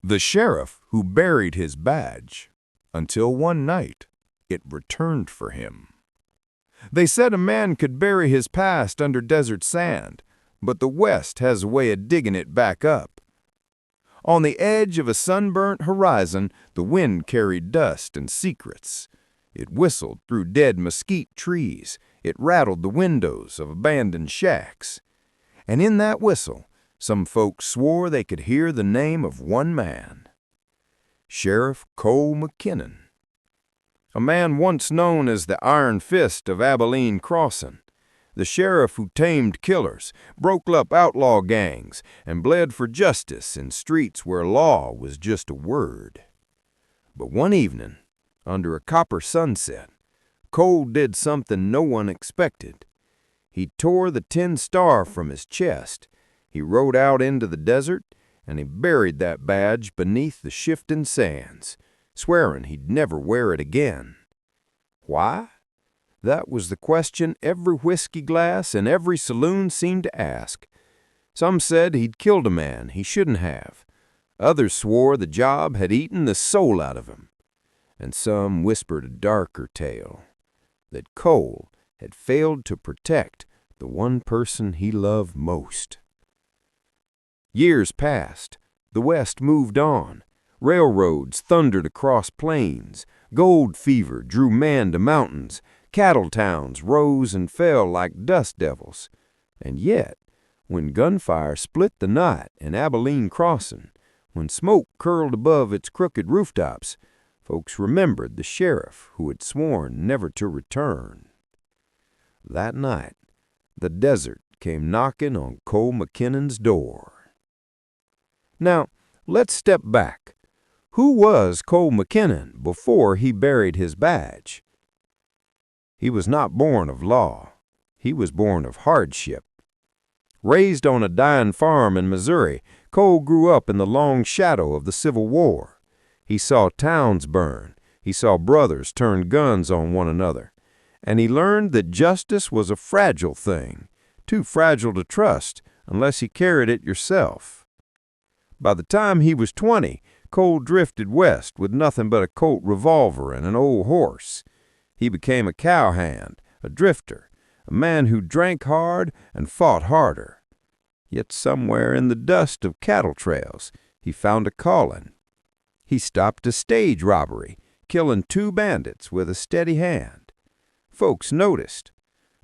The sheriff who buried his badge, until one night it returned for him. They said a man could bury his past under desert sand, but the West has a way of digging it back up. On the edge of a sunburnt horizon, the wind carried dust and secrets. It whistled through dead mesquite trees. It rattled the windows of abandoned shacks. And in that whistle, some folks swore they could hear the name of one man, Sheriff Cole McKinnon. A man once known as the Iron Fist of Abilene Crossing, the sheriff who tamed killers, broke up outlaw gangs, and bled for justice in streets where law was just a word. But one evening, under a copper sunset, Cole did something no one expected. He tore the tin star from his chest. He rode out into the desert, and he buried that badge beneath the shifting sands, swearing he'd never wear it again. Why? That was the question every whiskey glass in every saloon seemed to ask. Some said he'd killed a man he shouldn't have. Others swore the job had eaten the soul out of him. And some whispered a darker tale, that Cole had failed to protect the one person he loved most. Years passed. The West moved on. Railroads thundered across plains. Gold fever drew man to mountains. Cattle towns rose and fell like dust devils. And yet, when gunfire split the night in Abilene Crossing, when smoke curled above its crooked rooftops, folks remembered the sheriff who had sworn never to return. That night, the desert came knocking on Cole McKinnon's door. Now, let's step back. Who was Cole McKinnon before he buried his badge? He was not born of law. He was born of hardship. Raised on a dying farm in Missouri, Cole grew up in the long shadow of the Civil War. He saw towns burn. He saw brothers turn guns on one another. And he learned that justice was a fragile thing, too fragile to trust unless you carried it yourself. By the time he was 20, Cole drifted west with nothing but a Colt revolver and an old horse. He became a cowhand, a drifter, a man who drank hard and fought harder. Yet somewhere in the dust of cattle trails, he found a calling. He stopped a stage robbery, killing 2 bandits with a steady hand. Folks noticed.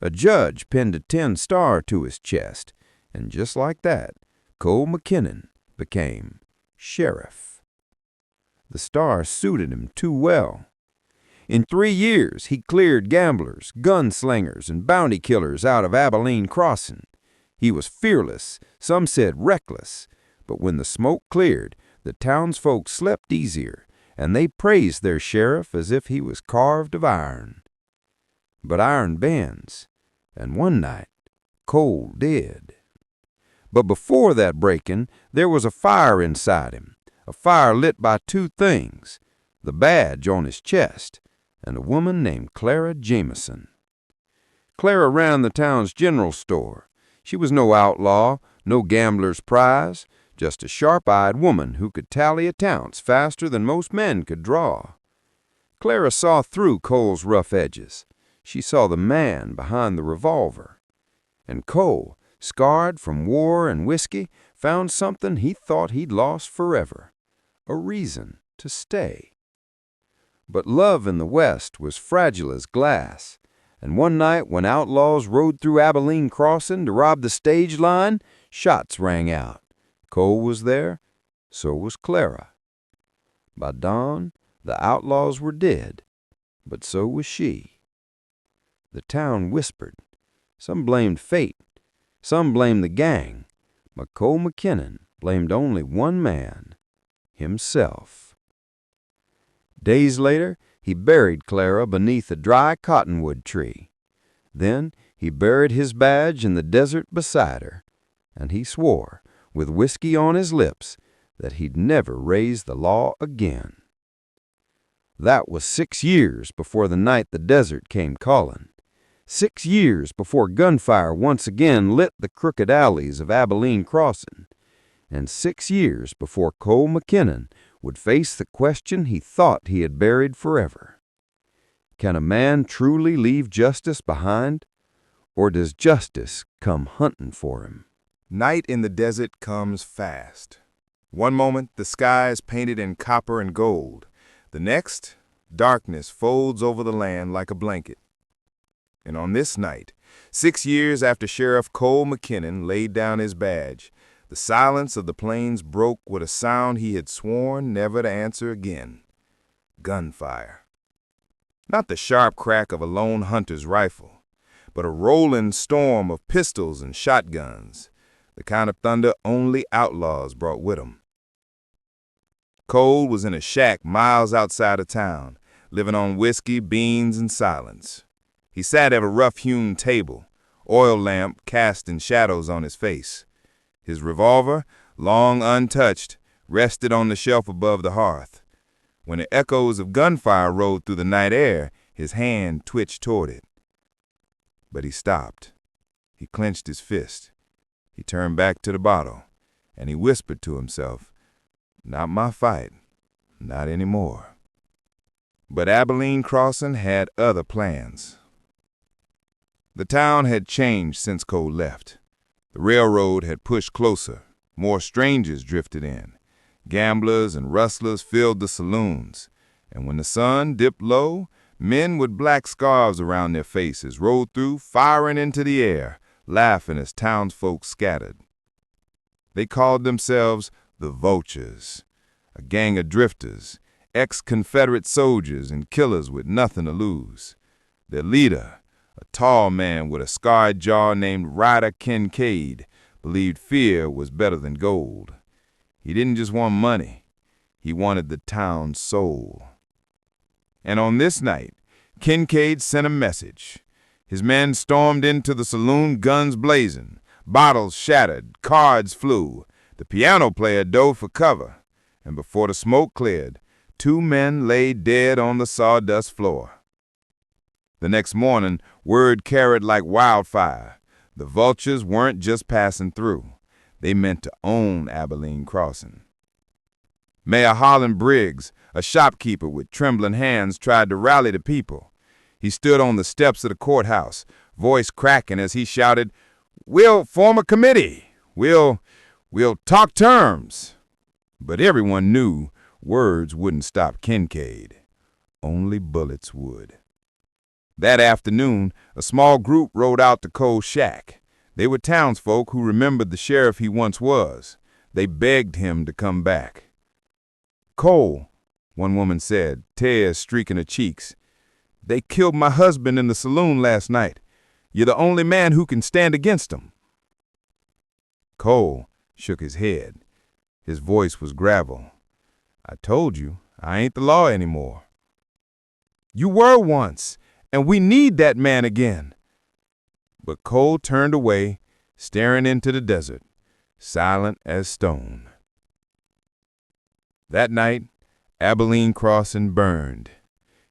A judge pinned a tin star to his chest, and just like that, Cole McKinnon became sheriff. The star suited him too well. In 3 years, he cleared gamblers, gunslingers, and bounty killers out of Abilene Crossing. He was fearless, some said reckless, but when the smoke cleared, the townsfolk slept easier, and they praised their sheriff as if he was carved of iron. But iron bends, and one night, Cole did. But before that break-in, there was a fire inside him, a fire lit by 2 things, the badge on his chest, and a woman named Clara Jameson. Clara ran the town's general store. She was no outlaw, no gambler's prize, just a sharp-eyed woman who could tally accounts faster than most men could draw. Clara saw through Cole's rough edges. She saw the man behind the revolver. And Cole, scarred from war and whiskey, found something he thought he'd lost forever, a reason to stay. But love in the West was fragile as glass, and one night when outlaws rode through Abilene Crossing to rob the stage line, shots rang out. Cole was there, so was Clara. By dawn, the outlaws were dead, but so was she. The town whispered. Some blamed fate, some blamed the gang, but Cole McKinnon blamed only one man, himself. Days later, he buried Clara beneath a dry cottonwood tree. Then he buried his badge in the desert beside her, and he swore, with whiskey on his lips, that he'd never raise the law again. That was 6 years before the night the desert came calling. 6 years before gunfire once again lit the crooked alleys of Abilene Crossing. and 6 years before Cole McKinnon would face the question he thought he had buried forever. Can a man truly leave justice behind, or does justice come hunting for him? Night in the desert comes fast. One moment, the sky is painted in copper and gold. The next, darkness folds over the land like a blanket. And on this night, 6 years after Sheriff Cole McKinnon laid down his badge, the silence of the plains broke with a sound he had sworn never to answer again: gunfire. Not the sharp crack of a lone hunter's rifle, but a rolling storm of pistols and shotguns, the kind of thunder only outlaws brought with them. Cole was in a shack miles outside of town, living on whiskey, beans, and silence. He sat at a rough-hewn table, oil lamp casting shadows on his face. His revolver, long untouched, rested on the shelf above the hearth. When the echoes of gunfire rolled through the night air, his hand twitched toward it. But he stopped. He clenched his fist. He turned back to the bottle, and he whispered to himself, "Not my fight, not anymore." But Abilene Crossing had other plans. The town had changed since Cole left. The railroad had pushed closer. More strangers drifted in. Gamblers and rustlers filled the saloons. And when the sun dipped low, men with black scarves around their faces rode through, firing into the air, laughing as townsfolk scattered. They called themselves the Vultures, a gang of drifters, ex-Confederate soldiers and killers with nothing to lose. Their leader, a tall man with a scarred jaw named Ryder Kincaid, believed fear was better than gold. He didn't just want money, he wanted the town's soul. And on this night, Kincaid sent a message. His men stormed into the saloon, guns blazing. Bottles shattered, cards flew. The piano player dove for cover, and before the smoke cleared, 2 men lay dead on the sawdust floor. The next morning, word carried like wildfire. The Vultures weren't just passing through. They meant to own Abilene Crossing. Mayor Harlan Briggs, a shopkeeper with trembling hands, tried to rally the people. He stood on the steps of the courthouse, voice cracking as he shouted, "We'll form a committee. We'll talk terms." But everyone knew words wouldn't stop Kincaid. Only bullets would. That afternoon, a small group rode out to Cole's shack. They were townsfolk who remembered the sheriff he once was. They begged him to come back. "Cole," one woman said, tears streaking her cheeks, "they killed my husband in the saloon last night. You're the only man who can stand against them." Cole shook his head. His voice was gravel. "I told you, I ain't the law anymore." "You were once, and we need that man again." But Cole turned away, staring into the desert, silent as stone. That night, Abilene Crossing burned.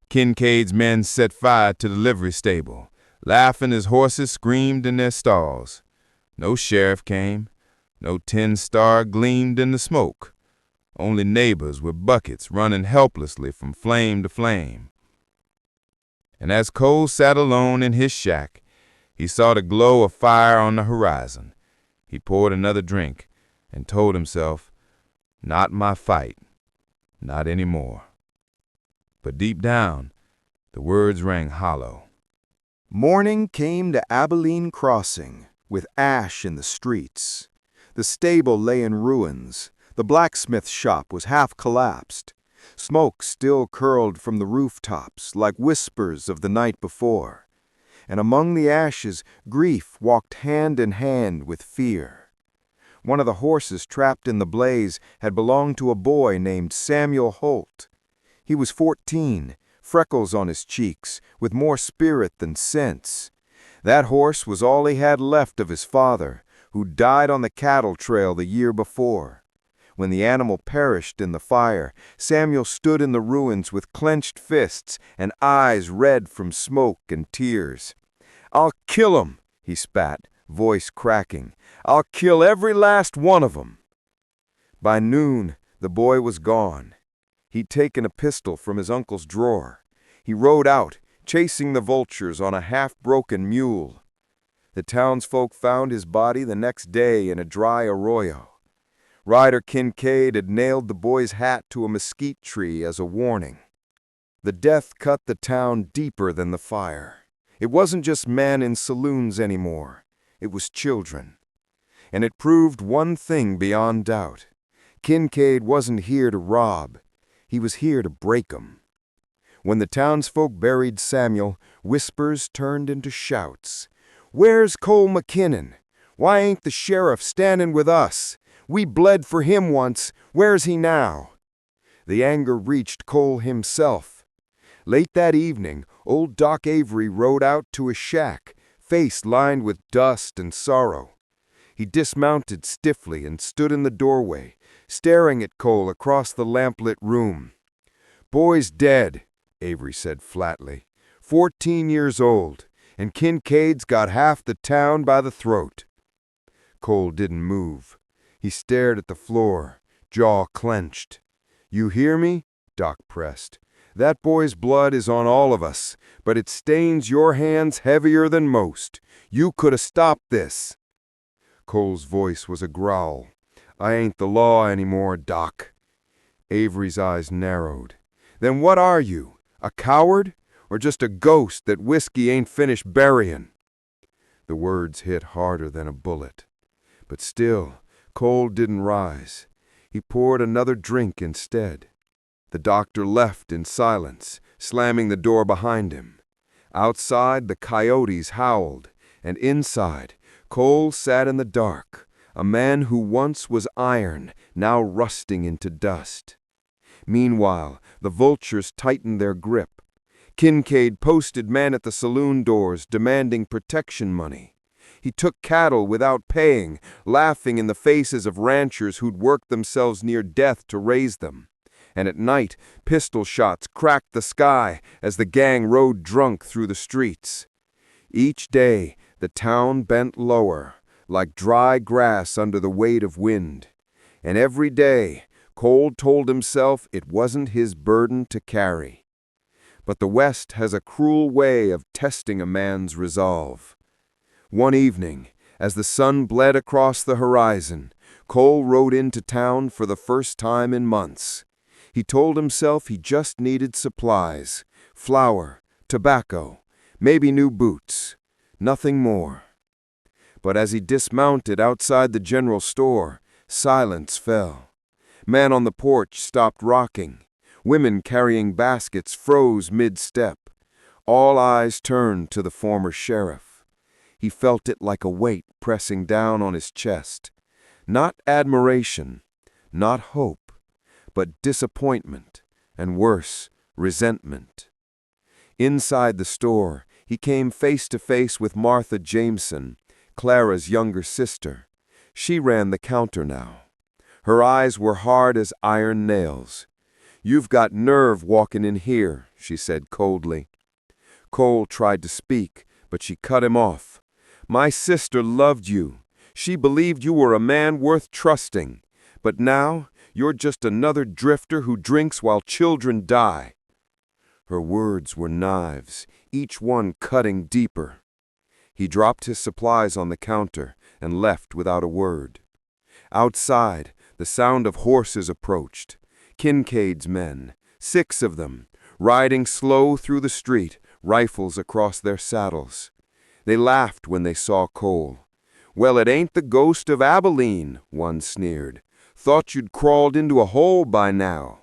Kincaid's men set fire to the livery stable, laughing as horses screamed in their stalls. No sheriff came. No 10-star gleamed in the smoke. Only neighbors with buckets running helplessly from flame to flame. And as Cole sat alone in his shack, he saw the glow of fire on the horizon. He poured another drink and told himself, "Not my fight, not anymore." But deep down, the words rang hollow. Morning came to Abilene Crossing, with ash in the streets. The stable lay in ruins. The blacksmith shop was half collapsed. Smoke still curled from the rooftops like whispers of the night before. And among the ashes, grief walked hand in hand with fear. One of the horses trapped in the blaze had belonged to a boy named Samuel Holt. He was 14, freckles on his cheeks, with more spirit than sense. That horse was all he had left of his father, who died on the cattle trail the year before. When the animal perished in the fire, Samuel stood in the ruins with clenched fists and eyes red from smoke and tears. "I'll kill 'em," he spat, voice cracking. "I'll kill every last one of 'em." By noon, the boy was gone. He'd taken a pistol from his uncle's drawer. He rode out, chasing the vultures on a half-broken mule. The townsfolk found his body the next day in a dry arroyo. Rider Kincaid had nailed the boy's hat to a mesquite tree as a warning. The death cut the town deeper than the fire. It wasn't just men in saloons anymore. It was children. And it proved one thing beyond doubt. Kincaid wasn't here to rob. He was here to break 'em. When the townsfolk buried Samuel, whispers turned into shouts. "Where's Cole McKinnon? Why ain't the sheriff standing with us? We bled for him once. Where's he now?" The anger reached Cole himself. Late that evening, old Doc Avery rode out to his shack, face lined with dust and sorrow. He dismounted stiffly and stood in the doorway, staring at Cole across the lamplit room. "Boy's dead," Avery said flatly. 14 years old, and Kincaid's got half the town by the throat." Cole didn't move. He stared at the floor, jaw clenched. "You hear me?" Doc pressed. "That boy's blood is on all of us, but it stains your hands heavier than most. You could have stopped this." Cole's voice was a growl. "I ain't the law anymore, Doc." Avery's eyes narrowed. "Then what are you? A coward? Or just a ghost that whiskey ain't finished burying?" The words hit harder than a bullet. But still, Cole didn't rise. He poured another drink instead. The doctor left in silence, slamming the door behind him. Outside, the coyotes howled, and inside, Cole sat in the dark, a man who once was iron, now rusting into dust. Meanwhile, the vultures tightened their grip. Kincaid posted men at the saloon doors demanding protection money. He took cattle without paying, laughing in the faces of ranchers who'd worked themselves near death to raise them. And at night, pistol shots cracked the sky as the gang rode drunk through the streets. Each day, the town bent lower, like dry grass under the weight of wind. And every day, Cole told himself it wasn't his burden to carry. But the West has a cruel way of testing a man's resolve. One evening, as the sun bled across the horizon, Cole rode into town for the first time in months. He told himself he just needed supplies, flour, tobacco, maybe new boots, nothing more. But as he dismounted outside the general store, silence fell. Men on the porch stopped rocking. Women carrying baskets froze mid-step. All eyes turned to the former sheriff. He felt it like a weight pressing down on his chest. Not admiration, not hope, but disappointment, and worse, resentment. Inside the store, he came face to face with Martha Jameson, Clara's younger sister. She ran the counter now. Her eyes were hard as iron nails. "You've got nerve walking in here," she said coldly. Cole tried to speak, but she cut him off. "My sister loved you. She believed you were a man worth trusting. But now, you're just another drifter who drinks while children die." Her words were knives, each one cutting deeper. He dropped his supplies on the counter and left without a word. Outside, the sound of horses approached. Kincaid's men, 6 of them, riding slow through the street, rifles across their saddles. They laughed when they saw Cole. "Well, it ain't the ghost of Abilene," one sneered. "Thought you'd crawled into a hole by now."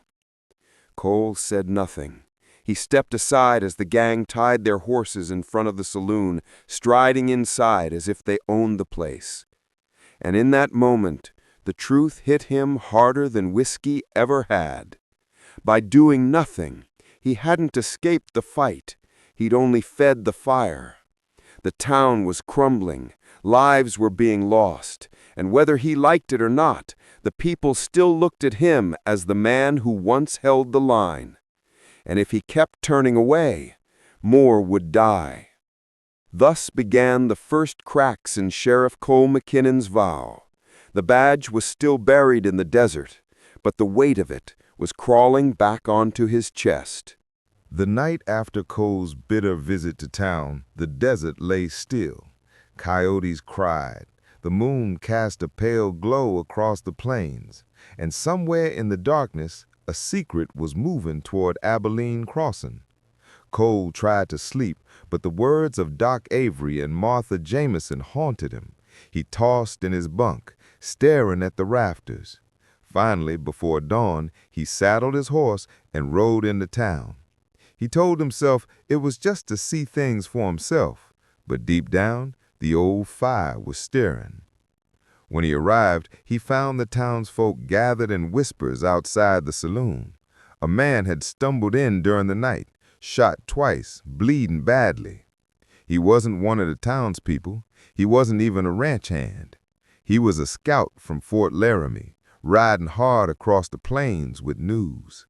Cole said nothing. He stepped aside as the gang tied their horses in front of the saloon, striding inside as if they owned the place. And in that moment, the truth hit him harder than whiskey ever had. By doing nothing, he hadn't escaped the fight. He'd only fed the fire. The town was crumbling, lives were being lost, and whether he liked it or not, the people still looked at him as the man who once held the line. And if he kept turning away, more would die. Thus began the first cracks in Sheriff Cole McKinnon's vow. The badge was still buried in the desert, but the weight of it was crawling back onto his chest. The night after Cole's bitter visit to town, the desert lay still. Coyotes cried. The moon cast a pale glow across the plains, and somewhere in the darkness, a secret was moving toward Abilene Crossing. Cole tried to sleep, but the words of Doc Avery and Martha Jameson haunted him. He tossed in his bunk, staring at the rafters. Finally, before dawn, he saddled his horse and rode into town. He told himself it was just to see things for himself, but deep down, the old fire was stirring. When he arrived, he found the townsfolk gathered in whispers outside the saloon. A man had stumbled in during the night, shot twice, bleeding badly. He wasn't one of the townspeople. He wasn't even a ranch hand. He was a scout from Fort Laramie, riding hard across the plains with news.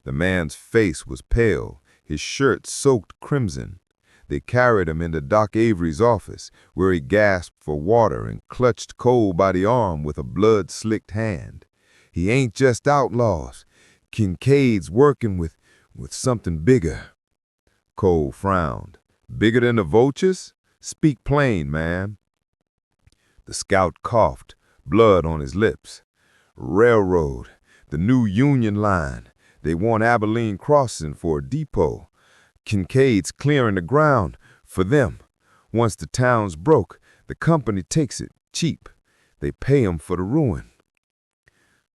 The man's face was pale, his shirt soaked crimson. They carried him into Doc Avery's office, where he gasped for water and clutched Cole by the arm with a blood-slicked hand. He ain't just outlaws. Kincaid's working with something bigger. Cole frowned. Bigger than the vultures? Speak plain, man. The scout coughed, blood on his lips. Railroad, the new Union line. They want Abilene Crossing for a depot. Kincaid's clearing the ground for them. Once the town's broke, the company takes it cheap. They pay 'em for the ruin.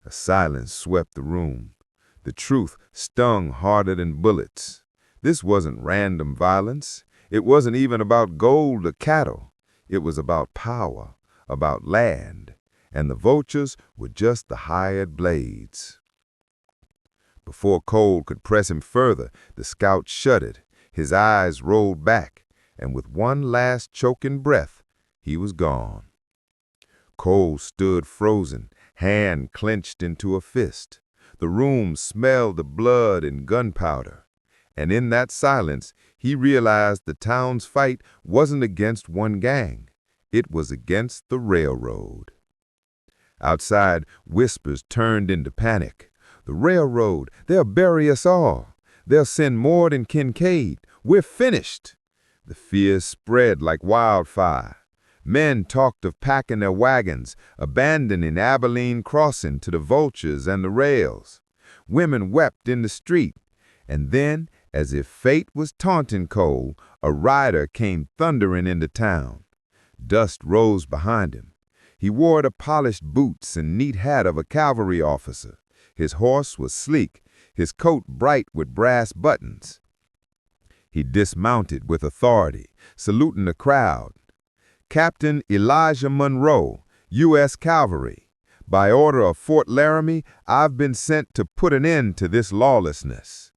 A silence swept the room. The truth stung harder than bullets. This wasn't random violence. It wasn't even about gold or cattle. It was about power, about land, and the vultures were just the hired blades. Before Cole could press him further, the scout shuddered. His eyes rolled back, and with one last choking breath, he was gone. Cole stood frozen, hand clenched into a fist. The room smelled of blood and gunpowder, and in that silence, he realized the town's fight wasn't against one gang. It was against the railroad. Outside, whispers turned into panic. The railroad, they'll bury us all. They'll send more than Kincaid. We're finished. The fear spread like wildfire. Men talked of packing their wagons, abandoning Abilene Crossing to the vultures and the rails. Women wept in the street. And then, as if fate was taunting Cole, a rider came thundering into town. Dust rose behind him. He wore the polished boots and neat hat of a cavalry officer. His horse was sleek, his coat bright with brass buttons. He dismounted with authority, saluting the crowd. Captain Elijah Monroe, U.S. Cavalry. By order of Fort Laramie, I've been sent to put an end to this lawlessness.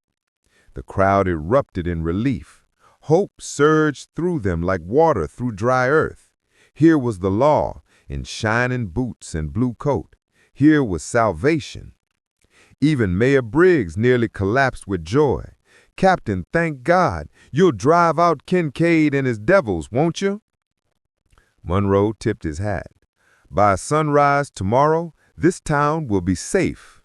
The crowd erupted in relief. Hope surged through them like water through dry earth. Here was the law, in shining boots and blue coat. Here was salvation. Even Mayor Briggs nearly collapsed with joy. Captain, thank God, you'll drive out Kincaid and his devils, won't you? Monroe tipped his hat. By sunrise tomorrow, this town will be safe.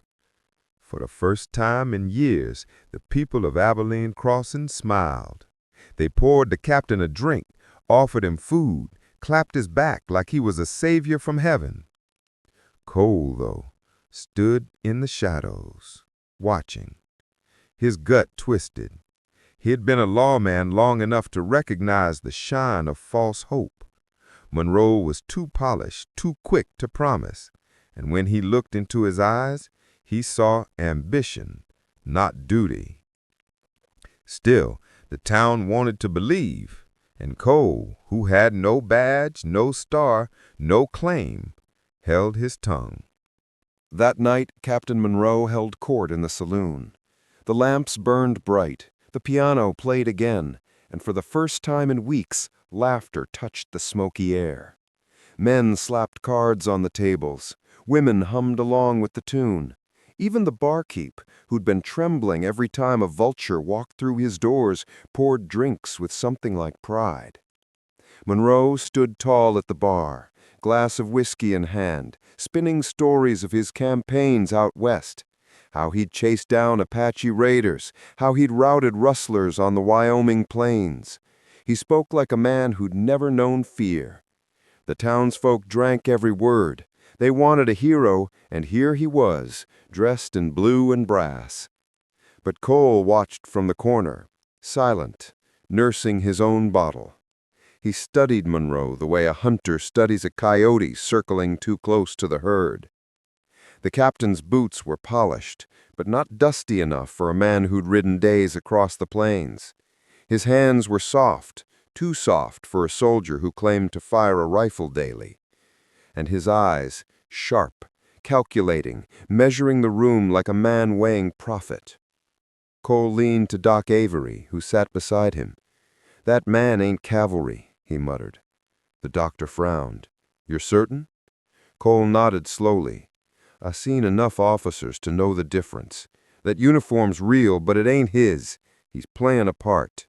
For the first time in years, the people of Abilene Crossing smiled. They poured the captain a drink, offered him food, clapped his back like he was a savior from heaven. Cole, though, stood in the shadows, watching. His gut twisted. He had been a lawman long enough to recognize the shine of false hope. Monroe was too polished, too quick to promise, and when he looked into his eyes, he saw ambition, not duty. Still, the town wanted to believe, and Cole, who had no badge, no star, no claim, held his tongue. That night, Captain Monroe held court in the saloon. The lamps burned bright, the piano played again, and for the first time in weeks, laughter touched the smoky air. Men slapped cards on the tables. Women hummed along with the tune. Even the barkeep, who'd been trembling every time a vulture walked through his doors, poured drinks with something like pride. Monroe stood tall at the bar, glass of whiskey in hand, spinning stories of his campaigns out west, how he'd chased down Apache raiders, how he'd routed rustlers on the Wyoming plains. He spoke like a man who'd never known fear. The townsfolk drank every word. They wanted a hero, and here he was, dressed in blue and brass. But Cole watched from the corner, silent, nursing his own bottle. He studied Monroe the way a hunter studies a coyote circling too close to the herd. The captain's boots were polished, but not dusty enough for a man who'd ridden days across the plains. His hands were soft, too soft for a soldier who claimed to fire a rifle daily. And his eyes, sharp, calculating, measuring the room like a man weighing profit. Cole leaned to Doc Avery, who sat beside him. "That man ain't cavalry," he muttered. The doctor frowned. "You're certain?" Cole nodded slowly. "I seen enough officers to know the difference. That uniform's real, but it ain't his. He's playing a part."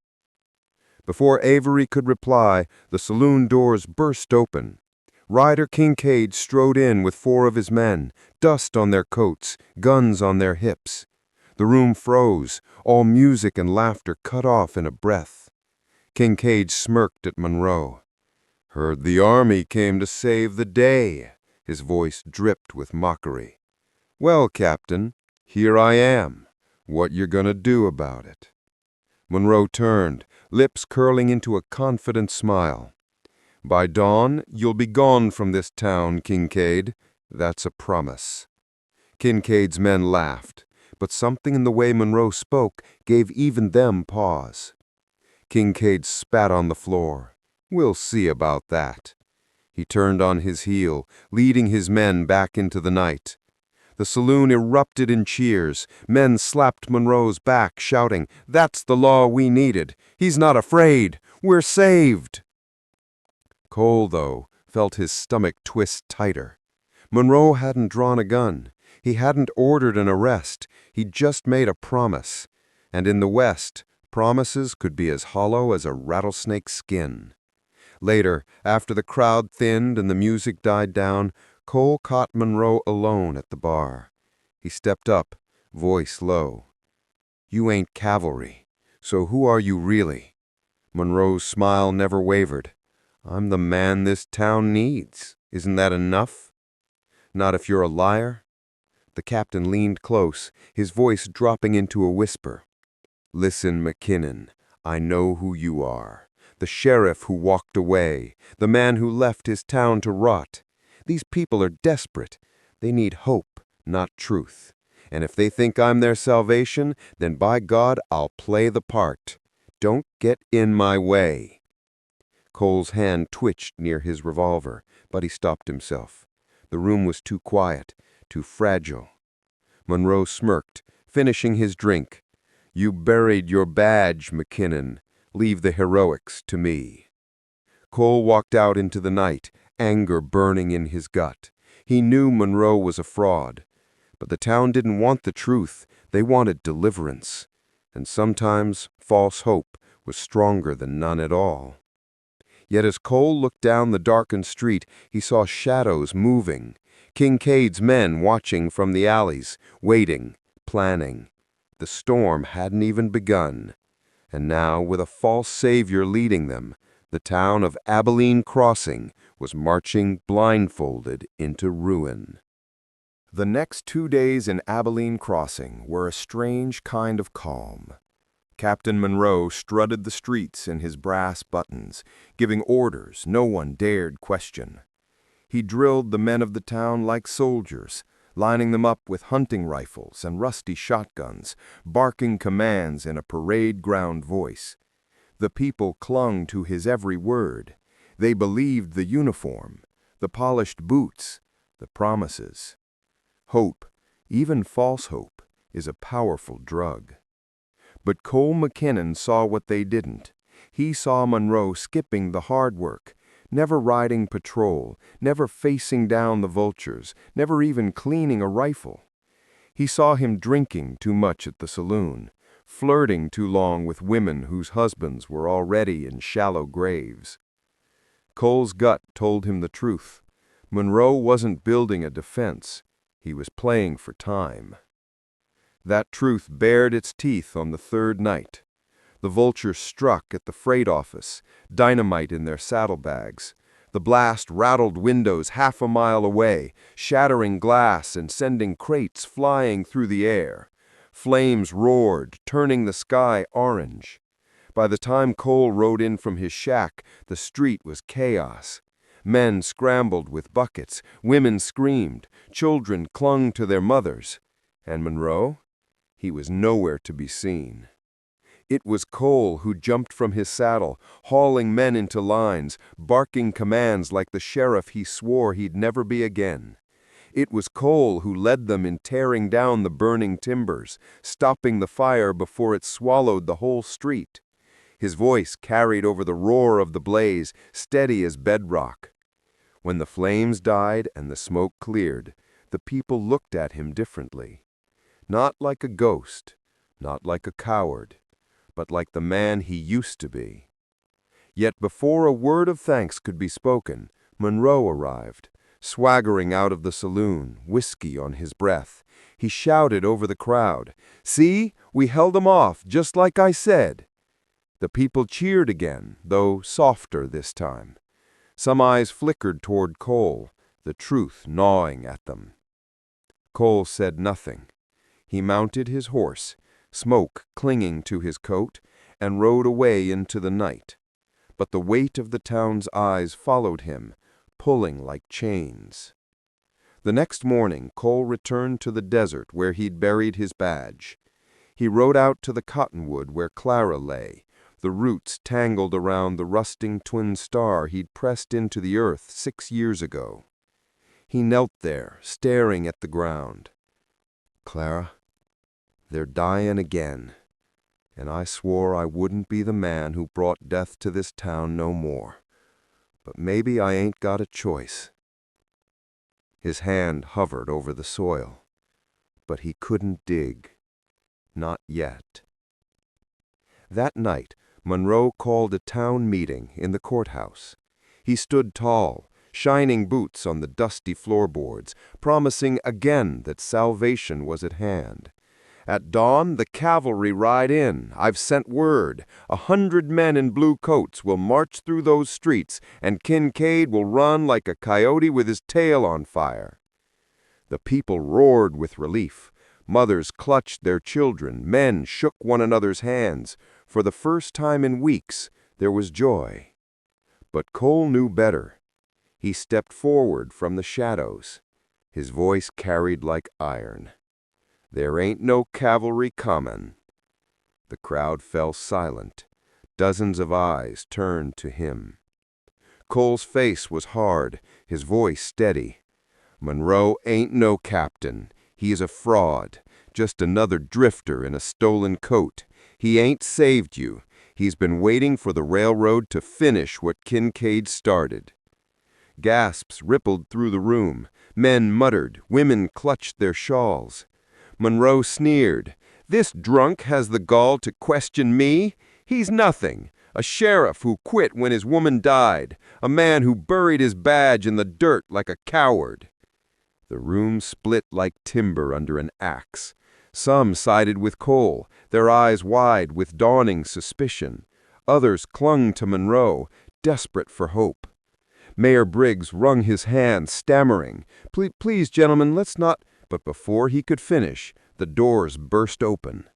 Before Avery could reply, the saloon doors burst open. Ryder Kincaid strode in with 4 of his men, dust on their coats, guns on their hips. The room froze, all music and laughter cut off in a breath. Kincaid smirked at Monroe. "Heard the army came to save the day." His voice dripped with mockery. "Well, Captain, here I am. What you gonna do about it?" Monroe turned, lips curling into a confident smile. "By dawn, you'll be gone from this town, Kincaid. That's a promise." Kincaid's men laughed, but something in the way Monroe spoke gave even them pause. Kincaid spat on the floor. "We'll see about that." He turned on his heel, leading his men back into the night. The saloon erupted in cheers. Men slapped Monroe's back, shouting, "That's the law we needed. He's not afraid. We're saved." Cole, though, felt his stomach twist tighter. Monroe hadn't drawn a gun. He hadn't ordered an arrest. He'd just made a promise. And in the West, promises could be as hollow as a rattlesnake's skin. Later, after the crowd thinned and the music died down, Cole caught Monroe alone at the bar. He stepped up, voice low. "You ain't cavalry, so who are you really?" Monroe's smile never wavered. "I'm the man this town needs. Isn't that enough?" "Not if you're a liar." The captain leaned close, his voice dropping into a whisper. "Listen, McKinnon, I know who you are. The sheriff who walked away, the man who left his town to rot. These people are desperate. They need hope, not truth. And if they think I'm their salvation, then by God, I'll play the part. Don't get in my way." Cole's hand twitched near his revolver, but he stopped himself. The room was too quiet, too fragile. Monroe smirked, finishing his drink. "You buried your badge, McKinnon. Leave the heroics to me." Cole walked out into the night, anger burning in his gut. He knew Monroe was a fraud. But the town didn't want the truth. They wanted deliverance. And sometimes false hope was stronger than none at all. Yet as Cole looked down the darkened street, he saw shadows moving. Kincaid's men watching from the alleys, waiting, planning. The storm hadn't even begun. And now, with a false savior leading them, the town of Abilene Crossing was marching blindfolded into ruin. The next 2 days in Abilene Crossing were a strange kind of calm. Captain Monroe strutted the streets in his brass buttons, giving orders no one dared question. He drilled the men of the town like soldiers, lining them up with hunting rifles and rusty shotguns, barking commands in a parade ground voice. The people clung to his every word. They believed the uniform, the polished boots, the promises. Hope, even false hope, is a powerful drug. But Cole McKinnon saw what they didn't. He saw Monroe skipping the hard work, never riding patrol, never facing down the vultures, never even cleaning a rifle. He saw him drinking too much at the saloon, flirting too long with women whose husbands were already in shallow graves. Cole's gut told him the truth. Monroe wasn't building a defense. He was playing for time. That truth bared its teeth on the third night. The vultures struck at the freight office, dynamite in their saddlebags. The blast rattled windows half a mile away, shattering glass and sending crates flying through the air. Flames roared, turning the sky orange. By the time Cole rode in from his shack, the street was chaos. Men scrambled with buckets, women screamed, children clung to their mothers. And Monroe? He was nowhere to be seen. It was Cole who jumped from his saddle, hauling men into lines, barking commands like the sheriff he swore he'd never be again. It was Cole who led them in tearing down the burning timbers, stopping the fire before it swallowed the whole street. His voice carried over the roar of the blaze, steady as bedrock. When the flames died and the smoke cleared, the people looked at him differently. Not like a ghost, not like a coward, but like the man he used to be. Yet before a word of thanks could be spoken, Monroe arrived, swaggering out of the saloon, whiskey on his breath. He shouted over the crowd, "See, we held 'em off, just like I said." The people cheered again, though softer this time. Some eyes flickered toward Cole, the truth gnawing at them. Cole said nothing. He mounted his horse, smoke clinging to his coat, and rode away into the night. But the weight of the town's eyes followed him, pulling like chains. The next morning, Cole returned to the desert where he'd buried his badge. He rode out to the cottonwood where Clara lay, the roots tangled around the rusting twin star he'd pressed into the earth 6 years ago. He knelt there, staring at the ground. "Clara, they're dying again, and I swore I wouldn't be the man who brought death to this town no more. But maybe I ain't got a choice." His hand hovered over the soil, but he couldn't dig. Not yet. That night, Monroe called a town meeting in the courthouse. He stood tall, shining boots on the dusty floorboards, promising again that salvation was at hand. "At dawn, the cavalry ride in. I've sent word. 100 men in blue coats will march through those streets, and Kincaid will run like a coyote with his tail on fire." The people roared with relief. Mothers clutched their children. Men shook one another's hands. For the first time in weeks, there was joy. But Cole knew better. He stepped forward from the shadows. His voice carried like iron. "There ain't no cavalry comin'." The crowd fell silent. Dozens of eyes turned to him. Cole's face was hard, his voice steady. "Monroe ain't no captain. He is a fraud, just another drifter in a stolen coat. He ain't saved you. He's been waiting for the railroad to finish what Kincaid started." Gasps rippled through the room. Men muttered. Women clutched their shawls. Monroe sneered. "This drunk has the gall to question me? He's nothing. A sheriff who quit when his woman died. A man who buried his badge in the dirt like a coward." The room split like timber under an axe. Some sided with Cole, their eyes wide with dawning suspicion. Others clung to Monroe, desperate for hope. Mayor Briggs wrung his hand, stammering, Please, gentlemen, let's not—" But before he could finish, the doors burst open.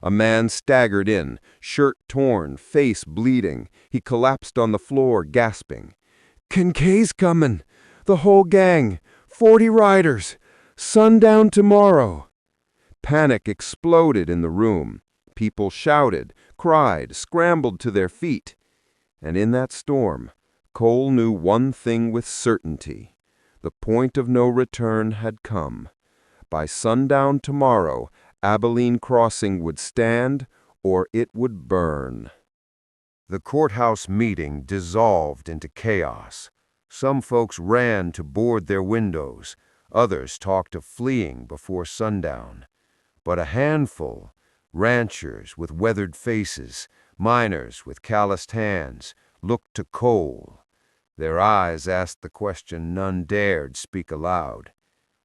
A man staggered in, shirt torn, face bleeding. He collapsed on the floor, gasping. "Kincaid's comin'! The whole gang! 40 riders! Sundown tomorrow!" Panic exploded in the room. People shouted, cried, scrambled to their feet. And in that storm, Cole knew one thing with certainty. The point of no return had come. By sundown tomorrow, Abilene Crossing would stand, or it would burn. The courthouse meeting dissolved into chaos. Some folks ran to board their windows. Others talked of fleeing before sundown. But a handful, ranchers with weathered faces, miners with calloused hands, looked to Cole. Their eyes asked the question none dared speak aloud.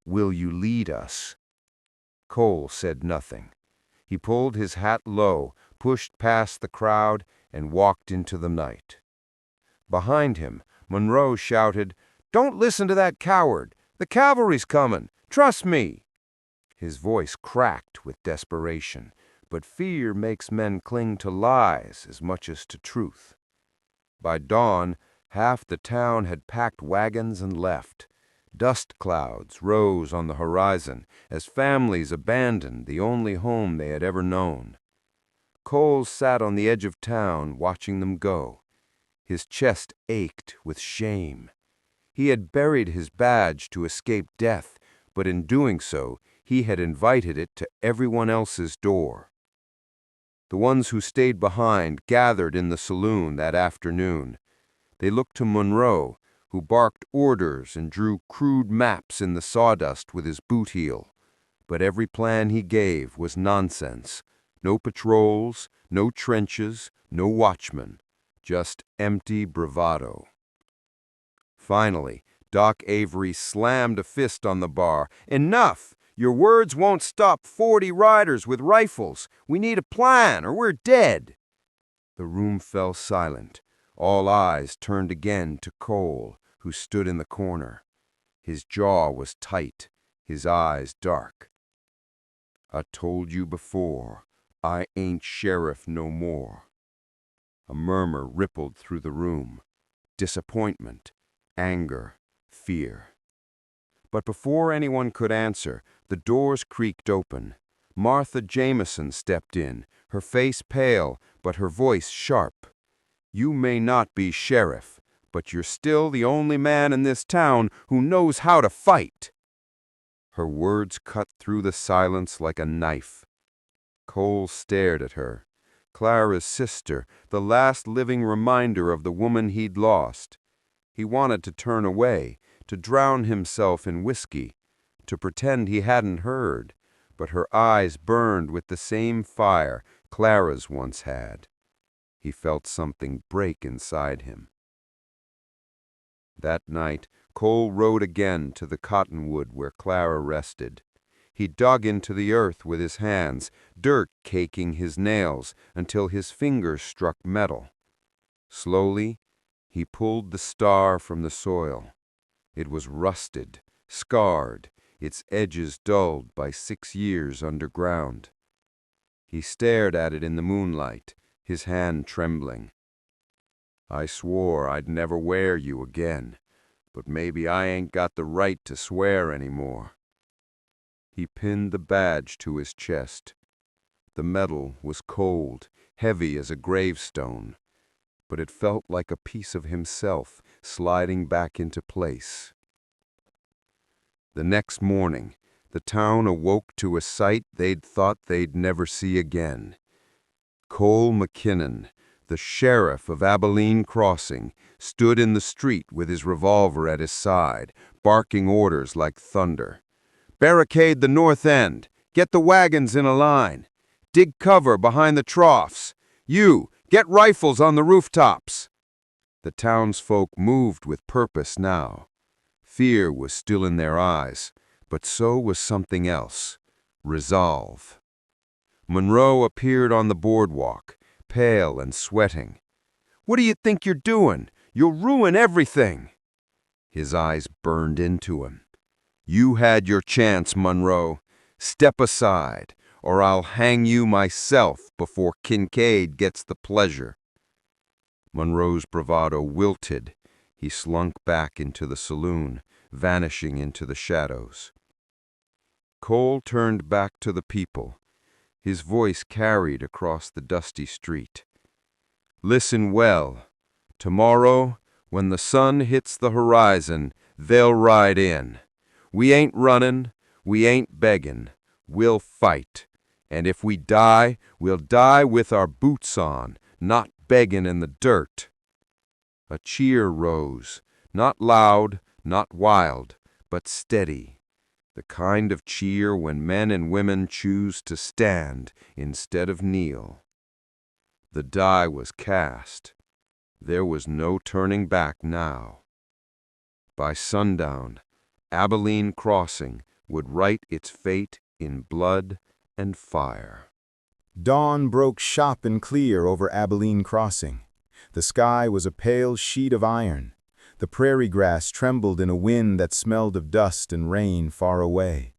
"Will you lead us?" Cole said nothing. He pulled his hat low, pushed past the crowd, and walked into the night. Behind him, Monroe shouted, "Don't listen to that coward! The cavalry's coming! Trust me!" His voice cracked with desperation, but fear makes men cling to lies as much as to truth. By dawn, half the town had packed wagons and left. Dust clouds rose on the horizon as families abandoned the only home they had ever known. Cole sat on the edge of town watching them go. His chest ached with shame. He had buried his badge to escape death, but in doing so, he had invited it to everyone else's door. The ones who stayed behind gathered in the saloon that afternoon. They looked to Monroe, who barked orders and drew crude maps in the sawdust with his boot heel. But every plan he gave was nonsense. No patrols, no trenches, no watchmen, just empty bravado. Finally, Doc Avery slammed a fist on the bar. "Enough! Your words won't stop 40 riders with rifles. We need a plan, or we're dead." The room fell silent. All eyes turned again to Cole, who stood in the corner. His jaw was tight, his eyes dark. "I told you before, I ain't sheriff no more." A murmur rippled through the room. Disappointment, anger, fear. But before anyone could answer, the doors creaked open. Martha Jameson stepped in, her face pale, but her voice sharp. "You may not be sheriff, but you're still the only man in this town who knows how to fight." Her words cut through the silence like a knife. Cole stared at her. Clara's sister, the last living reminder of the woman he'd lost. He wanted to turn away, to drown himself in whiskey, to pretend he hadn't heard, but her eyes burned with the same fire Clara's once had. He felt something break inside him. That night, Cole rode again to the cottonwood where Clara rested. He dug into the earth with his hands, dirt caking his nails until his fingers struck metal. Slowly, he pulled the star from the soil. It was rusted, scarred, its edges dulled by 6 years underground. He stared at it in the moonlight, his hand trembling. "I swore I'd never wear you again, but maybe I ain't got the right to swear anymore." He pinned the badge to his chest. The metal was cold, heavy as a gravestone, but it felt like a piece of himself sliding back into place. The next morning, the town awoke to a sight they'd thought they'd never see again. Cole McKinnon, the sheriff of Abilene Crossing, stood in the street with his revolver at his side, barking orders like thunder. "Barricade the north end. Get the wagons in a line. Dig cover behind the troughs. You, get rifles on the rooftops." The townsfolk moved with purpose now. Fear was still in their eyes, but so was something else: resolve. Monroe appeared on the boardwalk, pale and sweating. "What do you think you're doing? You'll ruin everything." His eyes burned into him. "You had your chance, Monroe. Step aside, or I'll hang you myself before Kincaid gets the pleasure." Monroe's bravado wilted. He slunk back into the saloon, vanishing into the shadows. Cole turned back to the people. His voice carried across the dusty street. "Listen well. Tomorrow, when the sun hits the horizon, they'll ride in. We ain't running, we ain't begging. We'll fight. And if we die, we'll die with our boots on, not begging in the dirt." A cheer rose, not loud, not wild, but steady. The kind of cheer when men and women choose to stand instead of kneel. The die was cast. There was no turning back now. By sundown, Abilene Crossing would write its fate in blood and fire. Dawn broke sharp and clear over Abilene Crossing. The sky was a pale sheet of iron. The prairie grass trembled in a wind that smelled of dust and rain far away.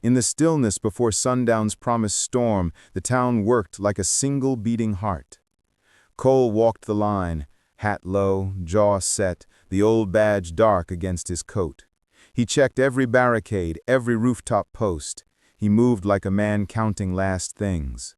In the stillness before sundown's promised storm, the town worked like a single beating heart. Cole walked the line, hat low, jaw set, the old badge dark against his coat. He checked every barricade, every rooftop post. He moved like a man counting last things.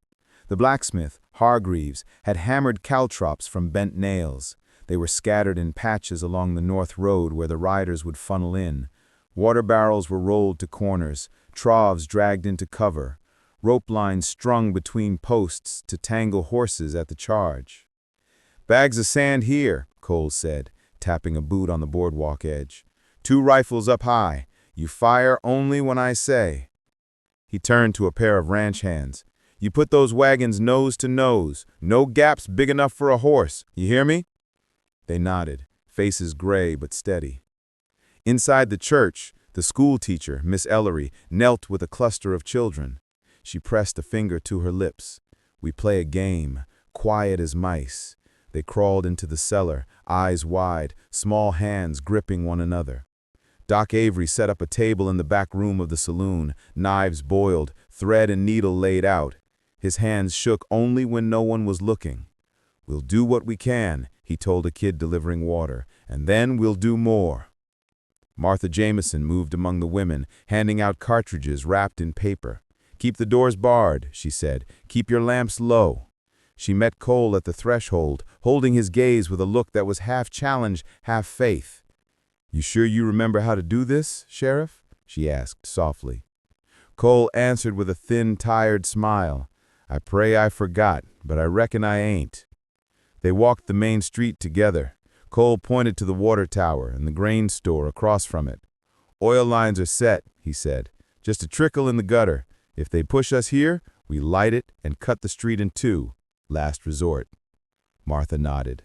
The blacksmith, Hargreaves, had hammered caltrops from bent nails. They were scattered in patches along the north road where the riders would funnel in. Water barrels were rolled to corners, troughs dragged into cover, rope lines strung between posts to tangle horses at the charge. "Bags of sand here," Cole said, tapping a boot on the boardwalk edge. "2 rifles up high. You fire only when I say." He turned to a pair of ranch hands. "You put those wagons nose to nose. No gaps big enough for a horse. You hear me?" They nodded, faces gray but steady. Inside the church, the school teacher, Miss Ellery, knelt with a cluster of children. She pressed a finger to her lips. "We play a game, quiet as mice." They crawled into the cellar, eyes wide, small hands gripping one another. Doc Avery set up a table in the back room of the saloon, knives boiled, thread and needle laid out. His hands shook only when no one was looking. "We'll do what we can," he told a kid delivering water, "and then we'll do more." Martha Jameson moved among the women, handing out cartridges wrapped in paper. "Keep the doors barred," she said. "Keep your lamps low." She met Cole at the threshold, holding his gaze with a look that was half challenge, half faith. "You sure you remember how to do this, Sheriff?" she asked softly. Cole answered with a thin, tired smile. "I pray I forgot, but I reckon I ain't." They walked the main street together. Cole pointed to the water tower and the grain store across from it. "Oil lines are set," he said. "Just a trickle in the gutter. If they push us here, we light it and cut the street in 2. Last resort." Martha nodded.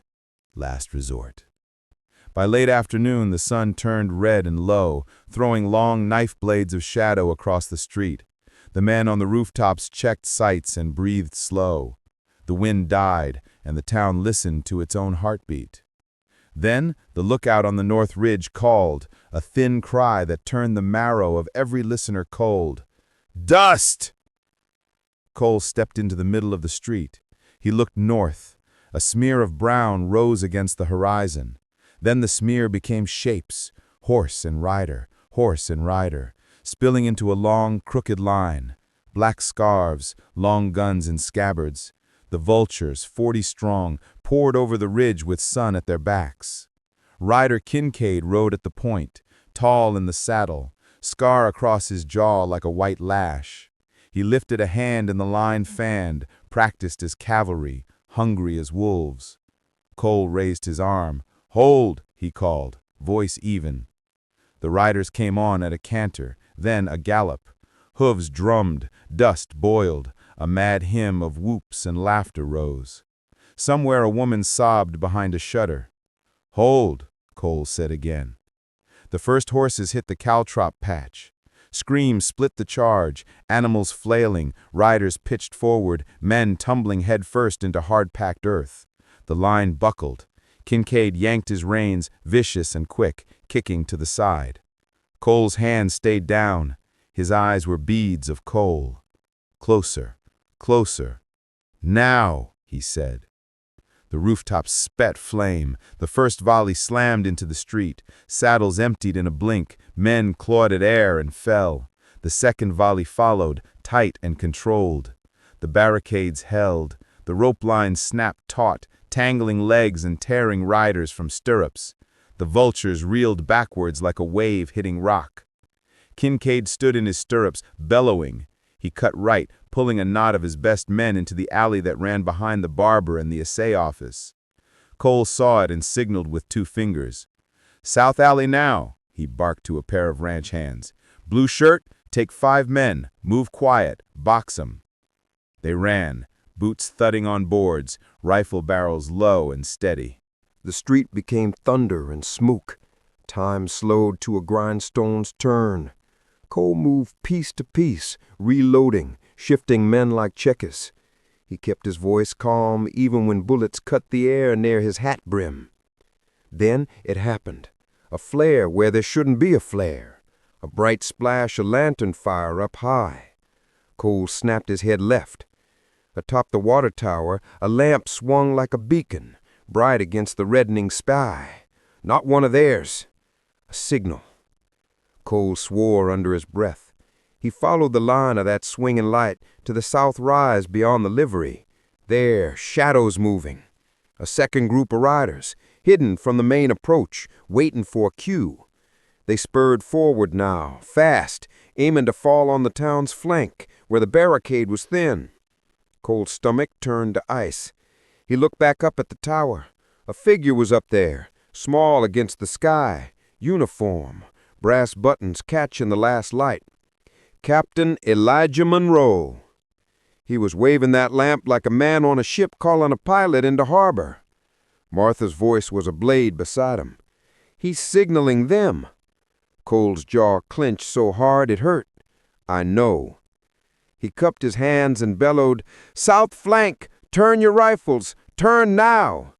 Last resort. By late afternoon, the sun turned red and low, throwing long knife blades of shadow across the street. The men on the rooftops checked sights and breathed slow. The wind died, and the town listened to its own heartbeat. Then the lookout on the north ridge called, a thin cry that turned the marrow of every listener cold. "Dust!" Cole stepped into the middle of the street. He looked north. A smear of brown rose against the horizon. Then the smear became shapes, horse and rider, spilling into a long, crooked line. Black scarves, long guns in scabbards. The vultures, 40 strong, poured over the ridge with sun at their backs. Rider Kincaid rode at the point, tall in the saddle, scar across his jaw like a white lash. He lifted a hand and the line fanned, practiced as cavalry, hungry as wolves. Cole raised his arm. "Hold," he called, voice even. The riders came on at a canter, then a gallop. Hooves drummed, dust boiled, a mad hymn of whoops and laughter rose. Somewhere a woman sobbed behind a shutter. "Hold," Cole said again. The first horses hit the caltrop patch. Screams split the charge, animals flailing, riders pitched forward, men tumbling headfirst into hard-packed earth. The line buckled. Kincaid yanked his reins, vicious and quick, kicking to the side. Cole's hand stayed down. His eyes were beads of coal. Closer, closer. "Now," he said. The rooftops spat flame. The first volley slammed into the street. Saddles emptied in a blink. Men clawed at air and fell. The second volley followed, tight and controlled. The barricades held. The rope lines snapped taut, tangling legs and tearing riders from stirrups. The vultures reeled backwards like a wave hitting rock. Kincaid stood in his stirrups, bellowing. He cut right, pulling a knot of his best men into the alley that ran behind the barber and the assay office. Cole saw it and signaled with 2 fingers. "South alley now," he barked to a pair of ranch hands. "Blue shirt, take 5 men, move quiet, box 'em." They ran, boots thudding on boards, rifle barrels low and steady. The street became thunder and smoke. Time slowed to a grindstone's turn. Cole moved piece to piece, reloading, shifting men like checkers. He kept his voice calm even when bullets cut the air near his hat brim. Then it happened. A flare where there shouldn't be a flare. A bright splash of lantern fire up high. Cole snapped his head left. Atop the water tower, a lamp swung like a beacon, bright against the reddening sky. Not one of theirs. A signal. Cole swore under his breath. He followed the line of that swinging light to the south rise beyond the livery. There, shadows moving. A second group of riders, hidden from the main approach, waiting for a cue. They spurred forward now, fast, aiming to fall on the town's flank, where the barricade was thin. Cole's stomach turned to ice. He looked back up at the tower. A figure was up there, small against the sky, uniform, brass buttons catching the last light. Captain Elijah Monroe. He was waving that lamp like a man on a ship calling a pilot into harbor. Martha's voice was a blade beside him. He's signaling them. Cole's jaw clenched so hard it hurt. I know. He cupped his hands and bellowed, "South flank! Turn your rifles! Turn now!"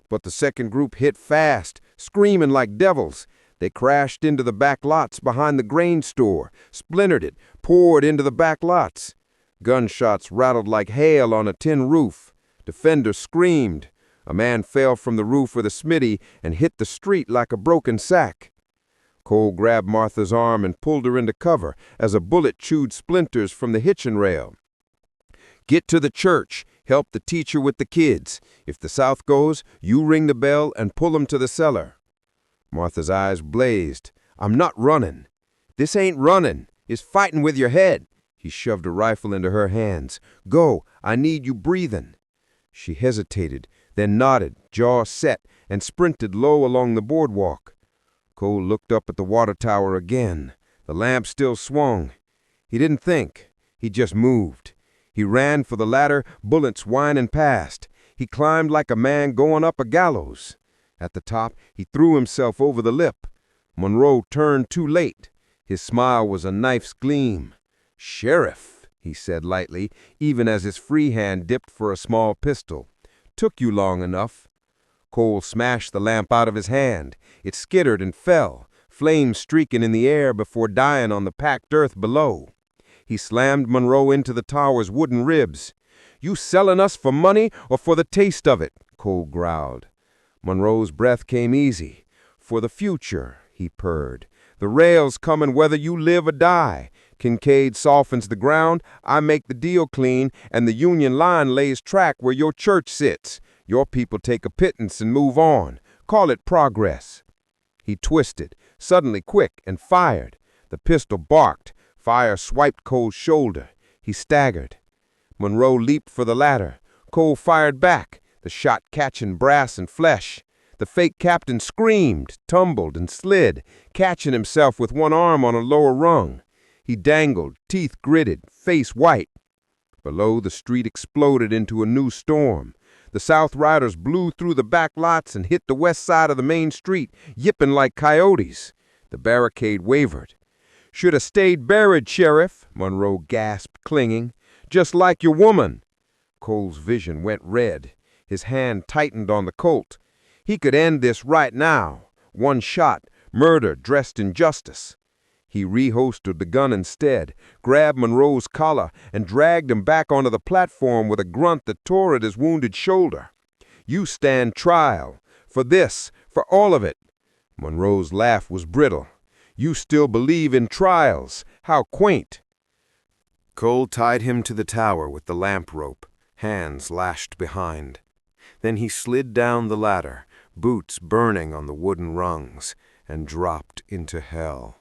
But the second group hit fast, screaming like devils. They crashed into the back lots behind the grain store, splintered it, poured into the back lots. Gunshots rattled like hail on a tin roof. Defenders screamed. A man fell from the roof with a smitty and hit the street like a broken sack. Cole grabbed Martha's arm and pulled her into cover as a bullet chewed splinters from the hitching rail. "Get to the church. Help the teacher with the kids. If the South goes, you ring the bell and pull them to the cellar." Martha's eyes blazed. "I'm not running." "This ain't running. It's fighting with your head." He shoved a rifle into her hands. "Go. I need you breathing." She hesitated, then nodded, jaw set, and sprinted low along the boardwalk. Cole looked up at the water tower again. The lamp still swung. He didn't think. He just moved. He ran for the ladder, bullets whining past. He climbed like a man going up a gallows. At the top, he threw himself over the lip. Monroe turned too late. His smile was a knife's gleam. "Sheriff," he said lightly, even as his free hand dipped for a small pistol. "Took you long enough." Cole smashed the lamp out of his hand. It skittered and fell, flames streaking in the air before dying on the packed earth below. He slammed Monroe into the tower's wooden ribs. "You selling us for money or for the taste of it?" Cole growled. Monroe's breath came easy. "For the future," he purred. "The rail's coming whether you live or die. Kincaid softens the ground, I make the deal clean, and the Union line lays track where your church sits. Your people take a pittance and move on. Call it progress." He twisted, suddenly quick, and fired. The pistol barked. Fire swiped Cole's shoulder. He staggered. Monroe leaped for the ladder. Cole fired back, the shot catching brass and flesh. The fake captain screamed, tumbled, and slid, catching himself with one arm on a lower rung. He dangled, teeth gritted, face white. Below, the street exploded into a new storm. The South Riders blew through the back lots and hit the west side of the main street, yipping like coyotes. The barricade wavered. "Should have stayed buried, Sheriff," Monroe gasped, clinging. "Just like your woman." Cole's vision went red. His hand tightened on the Colt. He could end this right now. One shot, murder dressed in justice. He reholstered the gun instead, grabbed Monroe's collar, and dragged him back onto the platform with a grunt that tore at his wounded shoulder. "You stand trial. For this, for all of it." Monroe's laugh was brittle. "You still believe in trials. How quaint." Cole tied him to the tower with the lamp rope, hands lashed behind. Then he slid down the ladder, boots burning on the wooden rungs, and dropped into hell.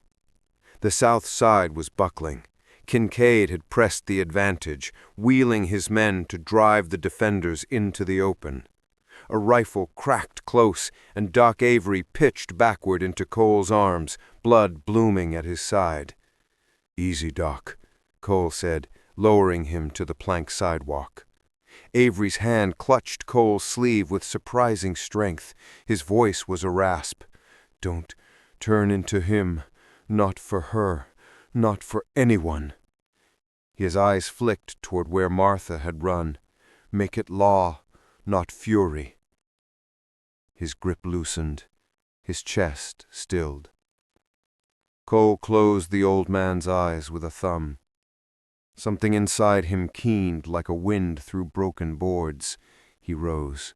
The south side was buckling. Kincaid had pressed the advantage, wheeling his men to drive the defenders into the open. A rifle cracked close, and Doc Avery pitched backward into Cole's arms, blood blooming at his side. "Easy, Doc," Cole said, lowering him to the plank sidewalk. Avery's hand clutched Cole's sleeve with surprising strength. His voice was a rasp. Don't Turn into him, not for her, not for anyone. His eyes flicked toward where Martha had run. Make it law, not fury. His grip loosened, his chest stilled. Cole closed the old man's eyes with a thumb. Something inside him keened like a wind through broken boards. He rose.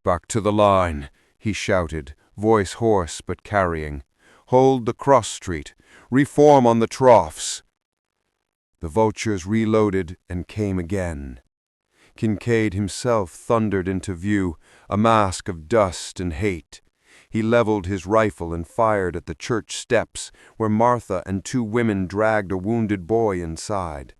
"Back to the line," he shouted, voice hoarse but carrying. "Hold the cross street. Reform on the troughs." The vultures reloaded and came again. Kincaid himself thundered into view, a mask of dust and hate. He leveled his rifle and fired at the church steps, where Martha and two women dragged a wounded boy inside.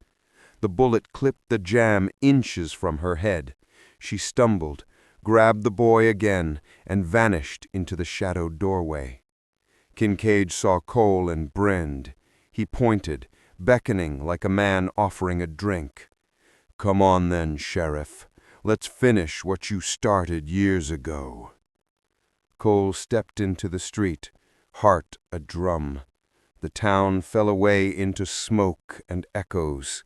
The bullet clipped the jamb inches from her head. She stumbled, grabbed the boy again, and vanished into the shadowed doorway. Kincaid saw Cole and Brend. He pointed, beckoning like a man offering a drink. "Come on then, Sheriff. Let's finish what you started years ago." Cole stepped into the street, heart a drum. The town fell away into smoke and echoes.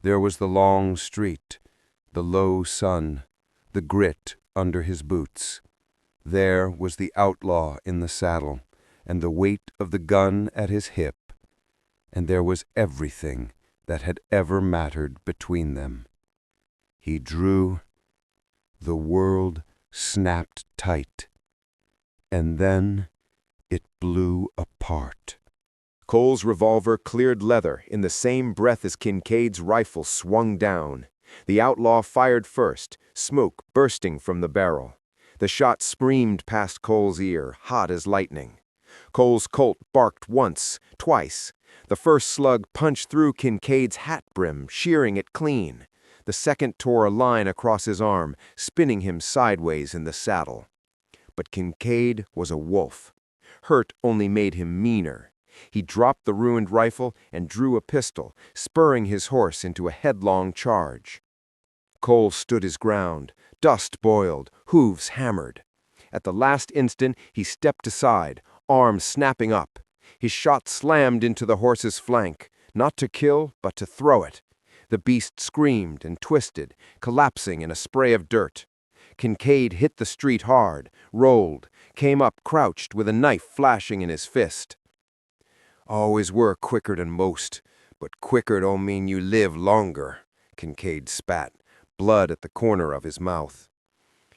There was the long street, the low sun, the grit under his boots. There was the outlaw in the saddle, and the weight of the gun at his hip. And there was everything that had ever mattered between them. He drew. The world snapped tight. And then it blew apart. Cole's revolver cleared leather in the same breath as Kincaid's rifle swung down. The outlaw fired first, smoke bursting from the barrel. The shot screamed past Cole's ear, hot as lightning. Cole's Colt barked once, twice. The first slug punched through Kincaid's hat brim, shearing it clean. The second tore a line across his arm, spinning him sideways in the saddle. But Kincaid was a wolf. Hurt only made him meaner. He dropped the ruined rifle and drew a pistol, spurring his horse into a headlong charge. Cole stood his ground, dust boiled, hooves hammered. At the last instant, he stepped aside, arms snapping up. His shot slammed into the horse's flank, not to kill, but to throw it. The beast screamed and twisted, collapsing in a spray of dirt. Kincaid hit the street hard, rolled, came up crouched with a knife flashing in his fist. "Always were quicker than most, but quicker don't mean you live longer," Kincaid spat, blood at the corner of his mouth.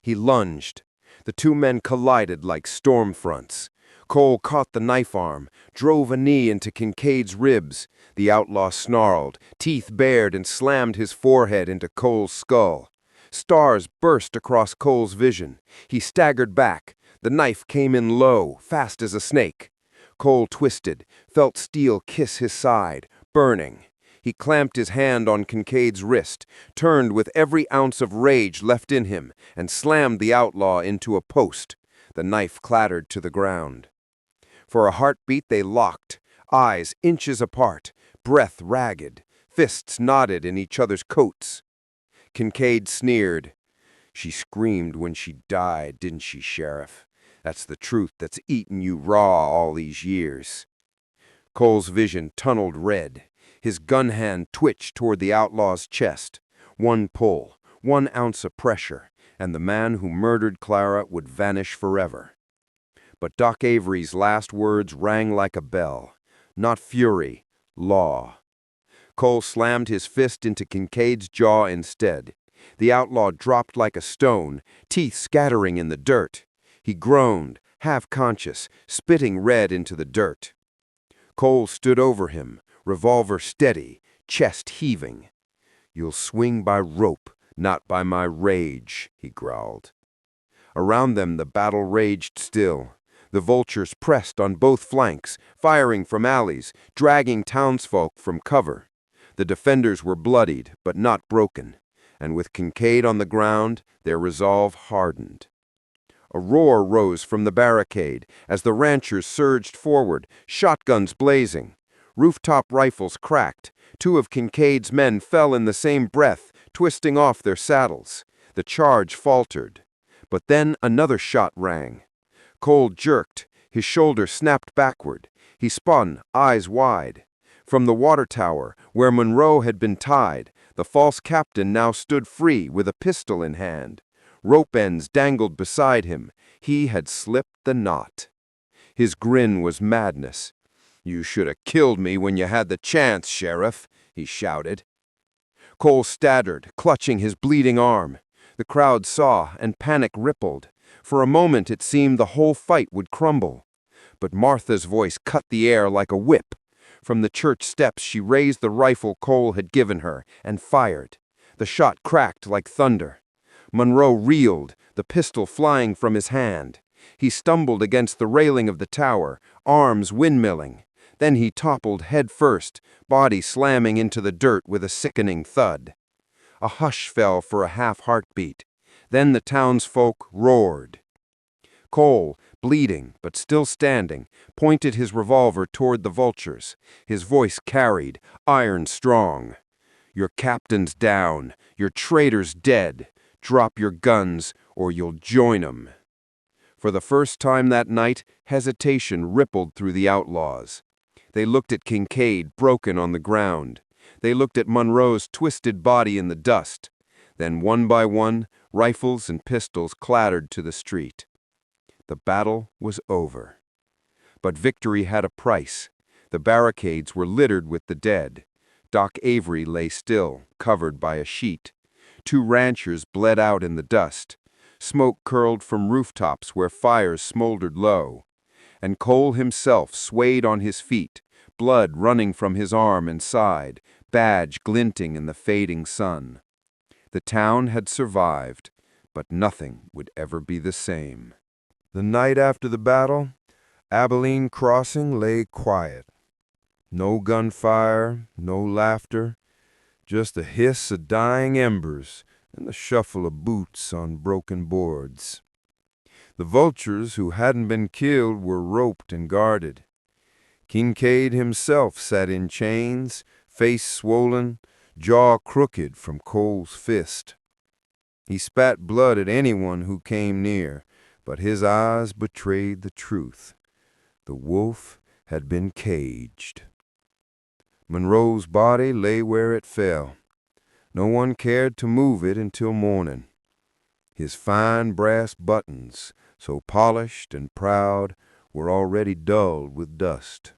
He lunged. The two men collided like storm fronts. Cole caught the knife arm, drove a knee into Kincaid's ribs. The outlaw snarled, teeth bared, and slammed his forehead into Cole's skull. Stars burst across Cole's vision. He staggered back. The knife came in low, fast as a snake. Cole twisted, felt steel kiss his side, burning. He clamped his hand on Kincaid's wrist, turned with every ounce of rage left in him, and slammed the outlaw into a post. The knife clattered to the ground. For a heartbeat they locked, eyes inches apart, breath ragged, fists knotted in each other's coats. Kincaid sneered. "She screamed when she died, didn't she, Sheriff? That's the truth that's eaten you raw all these years." Cole's vision tunneled red. His gun hand twitched toward the outlaw's chest. One pull, 1 ounce of pressure, and the man who murdered Clara would vanish forever. But Doc Avery's last words rang like a bell. Not fury, law. Cole slammed his fist into Kincaid's jaw instead. The outlaw dropped like a stone, teeth scattering in the dirt. He groaned, half-conscious, spitting red into the dirt. Cole stood over him, revolver steady, chest heaving. "You'll swing by rope, not by my rage," he growled. Around them the battle raged still. The vultures pressed on both flanks, firing from alleys, dragging townsfolk from cover. The defenders were bloodied, but not broken, and with Kincaid on the ground, their resolve hardened. A roar rose from the barricade as the ranchers surged forward, shotguns blazing. Rooftop rifles cracked. 2 of Kincaid's men fell in the same breath, twisting off their saddles. The charge faltered. But then another shot rang. Cole jerked, His shoulder snapped backward. He spun, eyes wide. From the water tower, where Monroe had been tied, the false captain now stood free with a pistol in hand. Rope ends dangled beside him. He had slipped the knot. His grin was madness. "You should have killed me when you had the chance, Sheriff," he shouted. Cole staggered, clutching his bleeding arm. The crowd saw, and panic rippled. For a moment it seemed the whole fight would crumble. But Martha's voice cut the air like a whip. From the church steps she raised the rifle Cole had given her and fired. The shot cracked like thunder. Monroe reeled, the pistol flying from his hand. He stumbled against the railing of the tower, arms windmilling. Then he toppled head first, body slamming into the dirt with a sickening thud. A hush fell for a half-heartbeat. Then the townsfolk roared. Cole, bleeding but still standing, pointed his revolver toward the vultures. His voice carried, iron strong. "Your captain's down. Your traitor's dead. Drop your guns, or you'll join 'em." For the first time that night, hesitation rippled through the outlaws. They looked at Kincaid, broken on the ground. They looked at Monroe's twisted body in the dust. Then, one by one, rifles and pistols clattered to the street. The battle was over. But victory had a price. The barricades were littered with the dead. Doc Avery lay still, covered by a sheet. 2 ranchers bled out in the dust. Smoke curled from rooftops where fires smoldered low. And Cole himself swayed on his feet, blood running from his arm and side, badge glinting in the fading sun. The town had survived, but nothing would ever be the same. The night after the battle, Abilene Crossing lay quiet. No gunfire, no laughter, just the hiss of dying embers and the shuffle of boots on broken boards. The vultures who hadn't been killed were roped and guarded. Kincaid himself sat in chains, face swollen, jaw crooked from Cole's fist. He spat blood at anyone who came near, but his eyes betrayed the truth. The wolf had been caged. Monroe's body lay where it fell. No one cared to move it until morning. His fine brass buttons, so polished and proud, were already dulled with dust.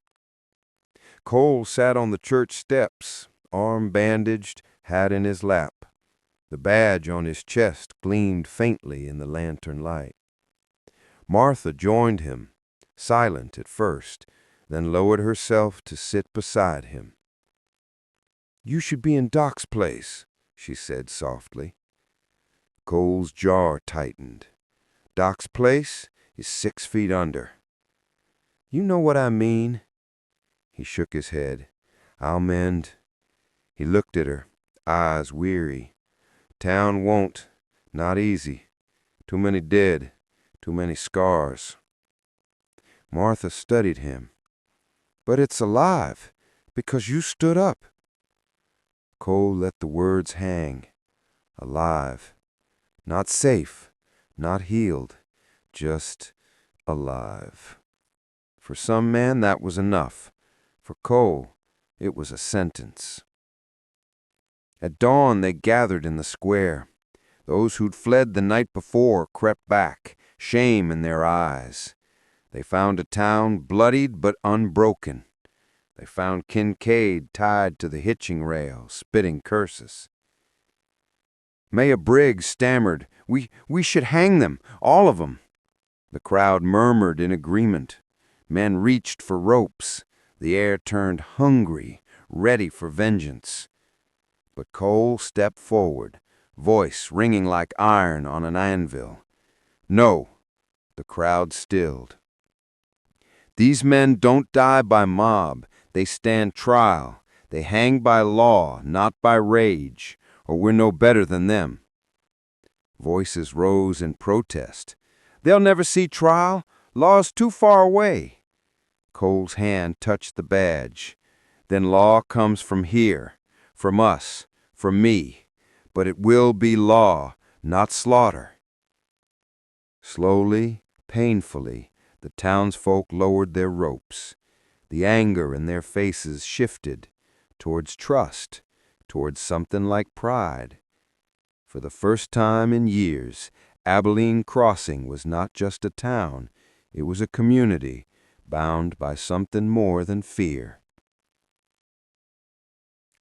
Cole sat on the church steps, arm bandaged, hat in his lap. The badge on his chest gleamed faintly in the lantern light. Martha joined him, silent at first, then lowered herself to sit beside him. "You should be in Doc's place," she said softly. Cole's jaw tightened. "Doc's place is 6 feet under." "You know what I mean." He shook his head. "I'll mend." He looked at her, eyes weary. "Town won't. Not easy. Too many dead. Too many scars." Martha studied him. "But it's alive, because you stood up." Cole let the words hang. Alive. Not safe, not healed, just alive. For some men that was enough. For Cole, it was a sentence. At dawn they gathered in the square. Those who'd fled the night before crept back, shame in their eyes. They found a town bloodied but unbroken. They found Kincaid tied to the hitching rail, spitting curses. Maya Briggs stammered, We should hang them, all of them." The crowd murmured in agreement. Men reached for ropes. The air turned hungry, ready for vengeance. But Cole stepped forward, voice ringing like iron on an anvil. "No." The crowd stilled. "These men don't die by mob. They stand trial. They hang by law, not by rage, or we're no better than them." Voices rose in protest. "They'll never see trial. Law's too far away." Cole's hand touched the badge. "Then law comes from here, from us, from me. But it will be law, not slaughter." Slowly, painfully, The townsfolk lowered their ropes. The anger in their faces shifted towards trust, towards something like pride. For the first time in years, Abilene Crossing was not just a town, it was a community bound by something more than fear.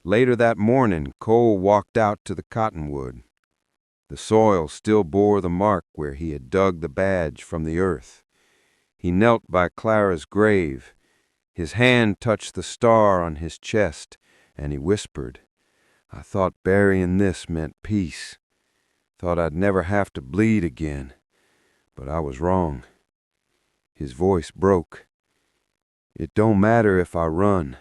Later that morning, Cole walked out to the cottonwood. The soil still bore the mark where he had dug the badge from the earth. He knelt by Clara's grave. His hand touched the star on his chest, and he whispered, "I thought burying this meant peace. Thought I'd never have to bleed again. But I was wrong." His voice broke. "It don't matter if I run.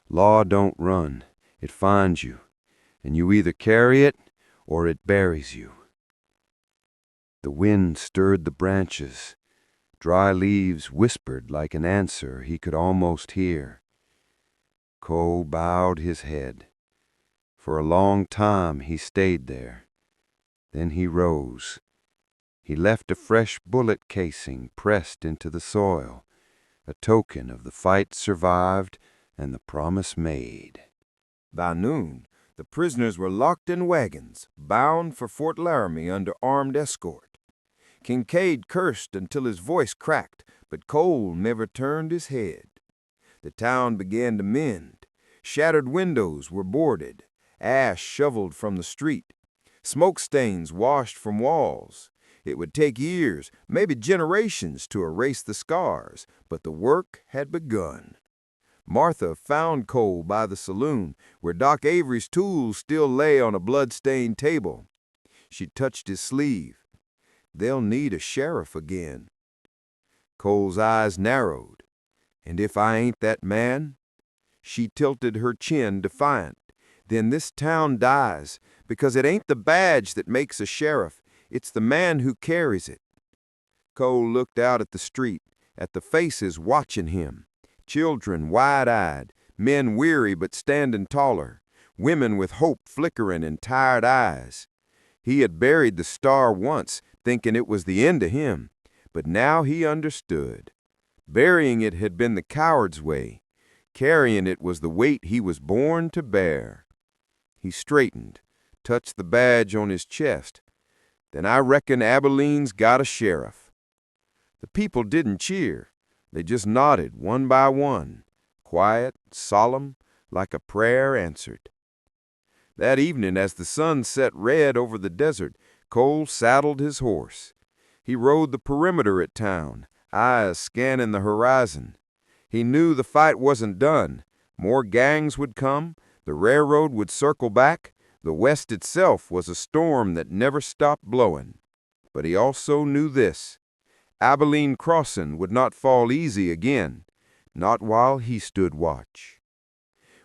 Law don't run. It finds you, and you either carry it or it buries you." The wind stirred the branches. Dry leaves whispered like an answer he could almost hear. Cole bowed his head. For a long time he stayed there. Then he rose. He left a fresh bullet casing pressed into the soil, a token of the fight survived and the promise made. By noon, the prisoners were locked in wagons, bound for Fort Laramie under armed escort. Kincaid cursed until his voice cracked, but Cole never turned his head. The town began to mend. Shattered windows were boarded, ash shoveled from the street, smoke stains washed from walls. It would take years, maybe generations, to erase the scars, but the work had begun. Martha found Cole by the saloon, where Doc Avery's tools still lay on a blood-stained table. She touched his sleeve. "They'll need a sheriff again." Cole's eyes narrowed. "And if I ain't that man?" She tilted her chin defiant. "Then this town dies, because it ain't the badge that makes a sheriff, it's the man who carries it." Cole looked out at the street, at the faces watching him. Children wide-eyed, men weary but standing taller, women with hope flickering in tired eyes. He had buried the star once, thinking it was the end of him, but now he understood. Burying it had been the coward's way. Carrying it was the weight he was born to bear. He straightened, touched the badge on his chest. "Then I reckon Abilene's got a sheriff." The people didn't cheer. They just nodded one by one, quiet, solemn, like a prayer answered. That evening, as the sun set red over the desert, Cole saddled his horse. He rode the perimeter at town, eyes scanning the horizon. He knew the fight wasn't done. More gangs would come, the railroad would circle back, the West itself was a storm that never stopped blowing. But he also knew this: Abilene Crossing would not fall easy again, not while he stood watch.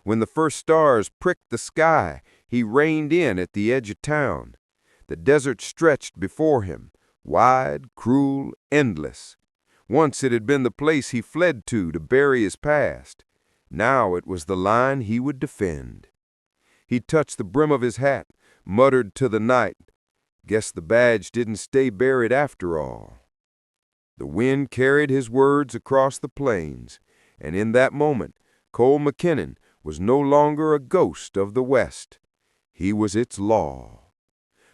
When the first stars pricked the sky, he reined in at the edge of town. The desert stretched before him, wide, cruel, endless. Once it had been the place he fled to bury his past. Now it was the line he would defend. He touched the brim of his hat, muttered to the night, "Guess the badge didn't stay buried after all." The wind carried his words across the plains, and in that moment, Cole McKinnon was no longer a ghost of the West. He was its law.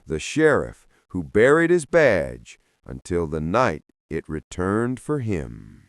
The sheriff who buried his badge until the night it returned for him.